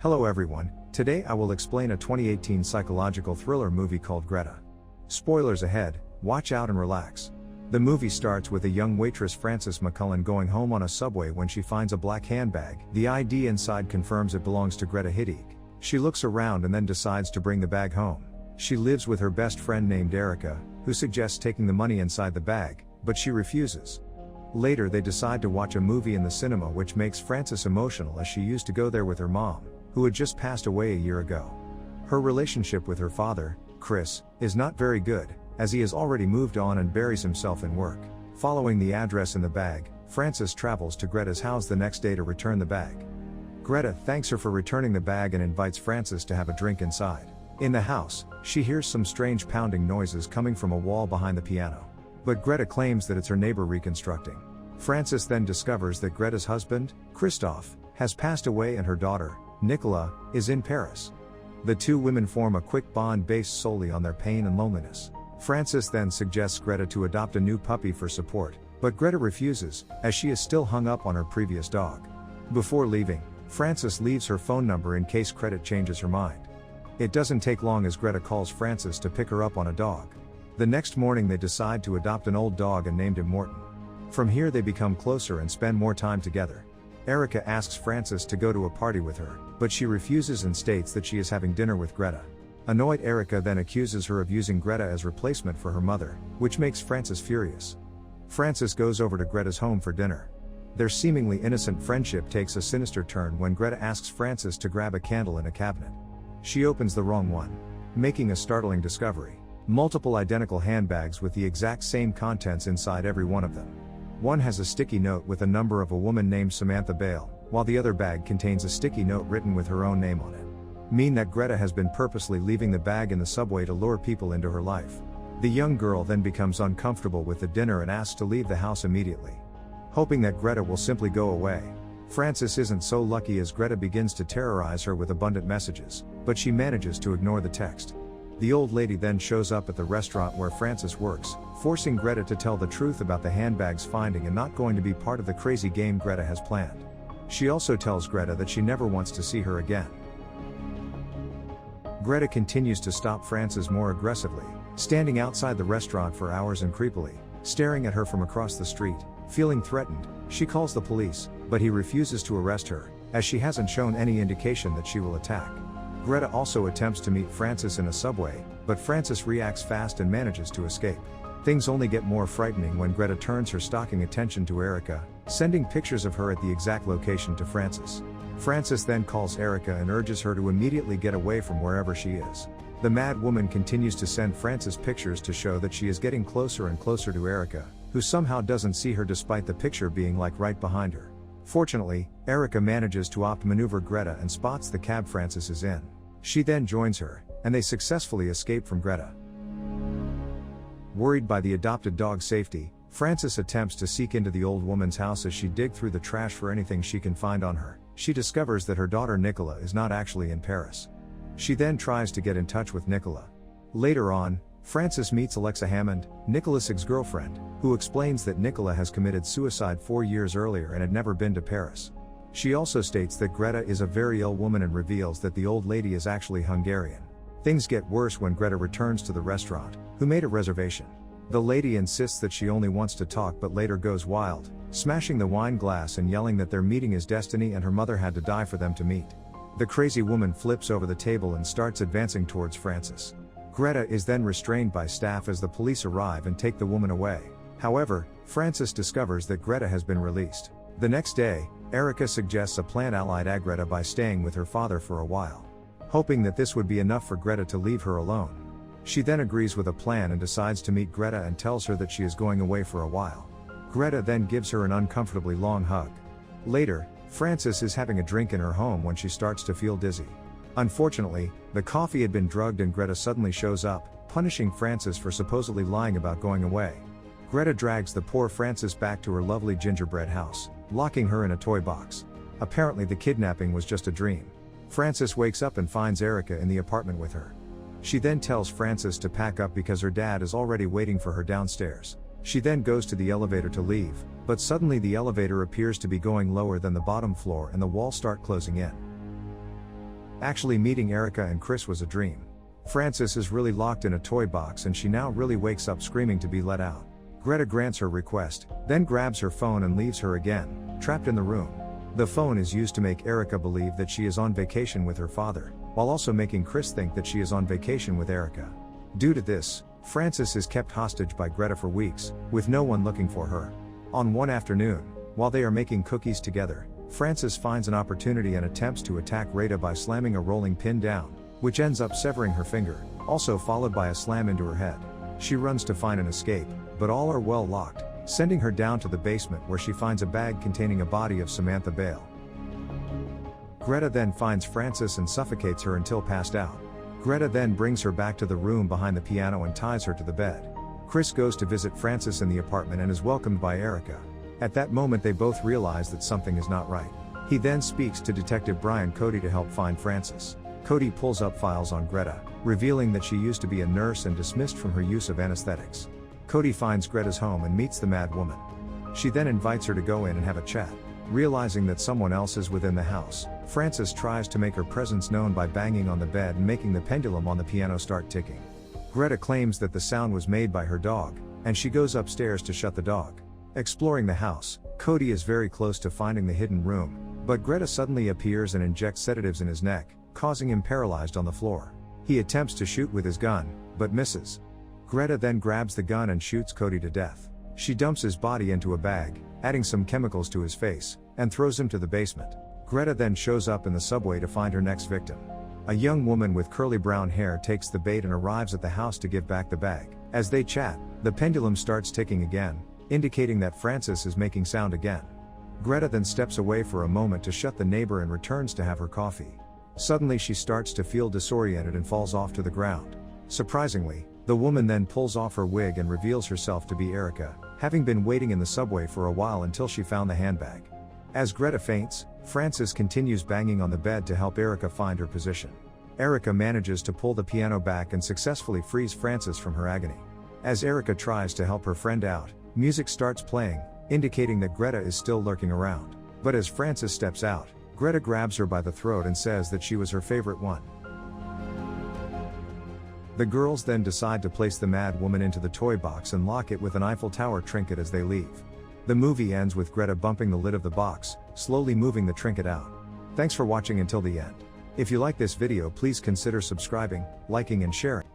Hello everyone, today I will explain a 2018 psychological thriller movie called Greta. Spoilers ahead, watch out and relax. The movie starts with a young waitress Frances McCullen going home on a subway when she finds a black handbag. The ID inside confirms it belongs to Greta Hittig. She looks around and then decides to bring the bag home. She lives with her best friend named Erica, who suggests taking the money inside the bag, but she refuses. Later they decide to watch a movie in the cinema, which makes Frances emotional as she used to go there with her mom, who had just passed away a year ago. Her relationship with her father, Chris, is not very good, as he has already moved on and buries himself in work. Following the address in the bag, Frances travels to Greta's house the next day to return the bag. Greta thanks her for returning the bag and invites Frances to have a drink inside. In the house, she hears some strange pounding noises coming from a wall behind the piano. But Greta claims that it's her neighbor reconstructing. Frances then discovers that Greta's husband, Christoph, has passed away and her daughter, Nicola, is in Paris. The two women form a quick bond based solely on their pain and loneliness. Frances then suggests Greta to adopt a new puppy for support, but Greta refuses, as she is still hung up on her previous dog. Before leaving, Frances leaves her phone number in case Greta changes her mind. It doesn't take long as Greta calls Frances to pick her up on a dog. The next morning they decide to adopt an old dog and named him Morton. From here they become closer and spend more time together. Erica asks Frances to go to a party with her, but she refuses and states that she is having dinner with Greta. Annoyed, Erica then accuses her of using Greta as replacement for her mother, which makes Frances furious. Frances goes over to Greta's home for dinner. Their seemingly innocent friendship takes a sinister turn when Greta asks Frances to grab a candle in a cabinet. She opens the wrong one, making a startling discovery: multiple identical handbags with the exact same contents inside every one of them. One has a sticky note with a number of a woman named Samantha Bale, while the other bag contains a sticky note written with her own name on it. Mean that Greta has been purposely leaving the bag in the subway to lure people into her life. The young girl then becomes uncomfortable with the dinner and asks to leave the house immediately, hoping that Greta will simply go away. Frances isn't so lucky as Greta begins to terrorize her with abundant messages, but she manages to ignore the text. The old lady then shows up at the restaurant where Frances works, forcing Greta to tell the truth about the handbags finding and not going to be part of the crazy game Greta has planned. She also tells Greta that she never wants to see her again. Greta continues to stop Frances more aggressively, standing outside the restaurant for hours and creepily staring at her from across the street. Feeling threatened, she calls the police, but he refuses to arrest her, as she hasn't shown any indication that she will attack. Greta also attempts to meet Frances in a subway, but Frances reacts fast and manages to escape. Things only get more frightening when Greta turns her stalking attention to Erica, sending pictures of her at the exact location to Frances. Frances then calls Erica and urges her to immediately get away from wherever she is. The mad woman continues to send Frances pictures to show that she is getting closer and closer to Erica, who somehow doesn't see her despite the picture being like right behind her. Fortunately, Erica manages to outmaneuver Greta and spots the cab Frances is in. She then joins her, and they successfully escape from Greta. Worried by the adopted dog's safety, Frances attempts to sneak into the old woman's house as she digs through the trash for anything she can find on her. She discovers that her daughter Nicola is not actually in Paris. She then tries to get in touch with Nicola. Later on, Frances meets Alexa Hammond, Nicola's ex-girlfriend, who explains that Nicola has committed suicide 4 years earlier and had never been to Paris. She also states that Greta is a very ill woman and reveals that the old lady is actually Hungarian. Things get worse when Greta returns to the restaurant, who made a reservation. The lady insists that she only wants to talk but later goes wild, smashing the wine glass and yelling that their meeting is destiny and her mother had to die for them to meet. The crazy woman flips over the table and starts advancing towards Frances. Greta is then restrained by staff as the police arrive and take the woman away. However, Frances discovers that Greta has been released. The next day, Erica suggests a plan allied Greta by staying with her father for a while, hoping that this would be enough for Greta to leave her alone. She then agrees with a plan and decides to meet Greta and tells her that she is going away for a while. Greta then gives her an uncomfortably long hug. Later, Frances is having a drink in her home when she starts to feel dizzy. Unfortunately, the coffee had been drugged and Greta suddenly shows up, punishing Frances for supposedly lying about going away. Greta drags the poor Frances back to her lovely gingerbread house, locking her in a toy box. Apparently the kidnapping was just a dream. Frances wakes up and finds Erica in the apartment with her. She then tells Frances to pack up because her dad is already waiting for her downstairs. She then goes to the elevator to leave, but suddenly the elevator appears to be going lower than the bottom floor and the walls start closing in. Actually meeting Erica and Chris was a dream. Frances is really locked in a toy box and she now really wakes up screaming to be let out. Greta grants her request, then grabs her phone and leaves her again, trapped in the room. The phone is used to make Erica believe that she is on vacation with her father, while also making Chris think that she is on vacation with Erica. Due to this, Frances is kept hostage by Greta for weeks, with no one looking for her. On one afternoon, while they are making cookies together, Frances finds an opportunity and attempts to attack Greta by slamming a rolling pin down, which ends up severing her finger, also followed by a slam into her head. She runs to find an escape, but all are well locked, sending her down to the basement where she finds a bag containing a body of Samantha Bale. Greta then finds Frances and suffocates her until passed out. Greta then brings her back to the room behind the piano and ties her to the bed. Chris goes to visit Frances in the apartment and is welcomed by Erica. At that moment they both realize that something is not right. He then speaks to Detective Brian Cody to help find Frances. Cody pulls up files on Greta, revealing that she used to be a nurse and dismissed from her use of anesthetics. Cody finds Greta's home and meets the mad woman. She then invites her to go in and have a chat. Realizing that someone else is within the house, Frances tries to make her presence known by banging on the bed and making the pendulum on the piano start ticking. Greta claims that the sound was made by her dog, and she goes upstairs to shut the dog. Exploring the house, Cody is very close to finding the hidden room, but Greta suddenly appears and injects sedatives in his neck, causing him paralyzed on the floor. He attempts to shoot with his gun, but misses. Greta then grabs the gun and shoots Cody to death. She dumps his body into a bag, adding some chemicals to his face, and throws him to the basement. Greta then shows up in the subway to find her next victim. A young woman with curly brown hair takes the bait and arrives at the house to give back the bag. As they chat, the pendulum starts ticking again, indicating that Frances is making sound again. Greta then steps away for a moment to shut the neighbor and returns to have her coffee. Suddenly she starts to feel disoriented and falls off to the ground. Surprisingly, the woman then pulls off her wig and reveals herself to be Erica, having been waiting in the subway for a while until she found the handbag. As Greta faints, Frances continues banging on the bed to help Erica find her position. Erica manages to pull the piano back and successfully frees Frances from her agony. As Erica tries to help her friend out, music starts playing, indicating that Greta is still lurking around. But as Frances steps out, Greta grabs her by the throat and says that she was her favorite one. The girls then decide to place the mad woman into the toy box and lock it with an Eiffel Tower trinket as they leave. The movie ends with Greta bumping the lid of the box, slowly moving the trinket out. Thanks for watching until the end. If you like this video, please consider subscribing, liking and sharing.